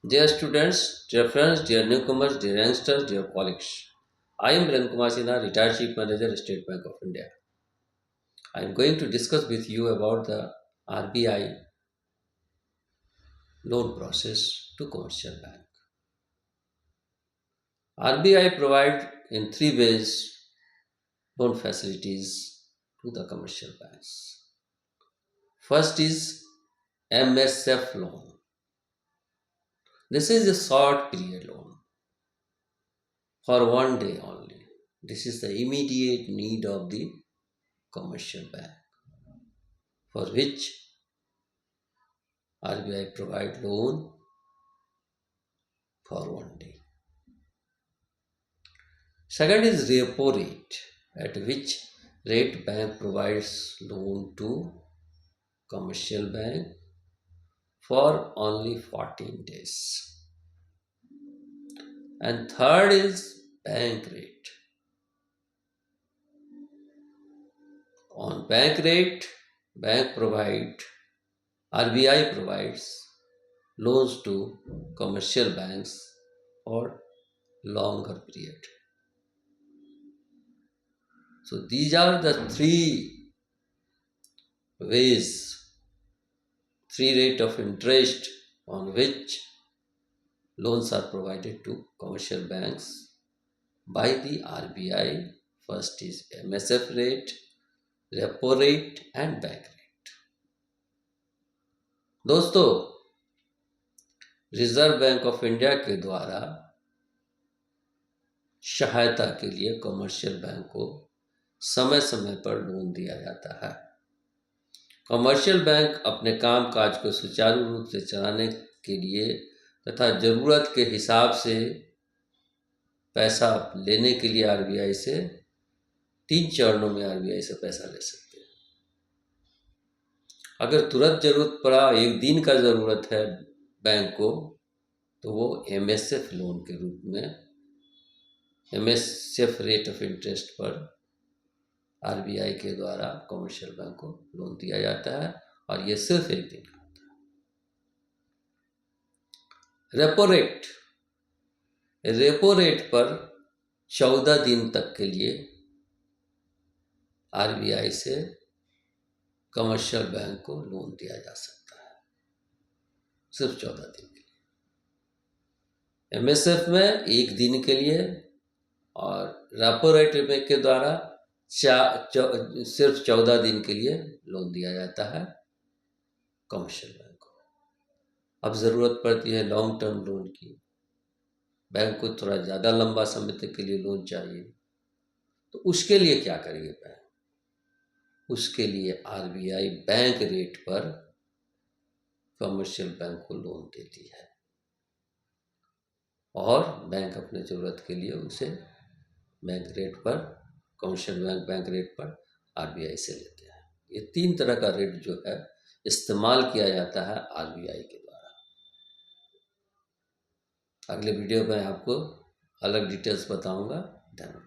Dear students, dear friends, dear newcomers, dear youngsters, dear colleagues, I am Biren Kumar Sinha, retired Chief Manager, State Bank of India. I am going to discuss with you about the RBI loan process to commercial bank. RBI provide in three ways loan facilities to the commercial banks. First is MSF loan. This is a short period loan for 1 day only. This is the immediate need of the commercial bank, for which RBI provide loan for 1 day. Second is repo rate, at which rate bank provides loan to commercial bank for only 14 days. And third is bank rate. On bank rate, RBI provides loans to commercial banks for longer period. So these are the three rate of interest on which loans are provided to commercial banks by the RBI. First is MSF rate, repo rate and bank rate. दोस्तों, reserve bank of India के द्वारा सहायता के लिए commercial bank को समय समय पर लोन दिया जाता है। कमर्शियल बैंक अपने काम काज को सुचारू रूप से चलाने के लिए तथा ज़रूरत के हिसाब से पैसा लेने के लिए आरबीआई से 3 चरणों में आरबीआई से पैसा ले सकते हैं। अगर तुरंत ज़रूरत पड़ा, एक दिन का ज़रूरत है बैंक को, तो वो एमएसएफ लोन के रूप में एमएसएफ रेट ऑफ इंटरेस्ट पर आरबीआई के द्वारा कमर्शियल बैंक को लोन दिया जाता है और ये सिर्फ एक दिन का होता है। रेपो रेट पर 14 दिन तक के लिए आरबीआई से कमर्शियल बैंक को लोन दिया जा सकता है, सिर्फ 14 दिन के लिए। एमएसएफ में एक दिन के लिए और रेपो रेट के द्वारा सिर्फ 14 दिन के लिए लोन दिया जाता है कमर्शियल बैंक को। अब ज़रूरत पड़ती है लॉन्ग टर्म लोन की, बैंक को थोड़ा ज़्यादा लंबा समय तक के लिए लोन चाहिए, तो उसके लिए क्या करेगी बैंक? उसके लिए आरबीआई बैंक रेट पर कमर्शियल बैंक को लोन देती है और बैंक अपने ज़रूरत के लिए उसे बैंक रेट पर, कमर्शियल बैंक रेट पर आरबीआई से लेते हैं। ये 3 तरह का रेट जो है इस्तेमाल किया जाता है आरबीआई के द्वारा। अगले वीडियो में आपको अलग डिटेल्स बताऊंगा। धन्यवाद।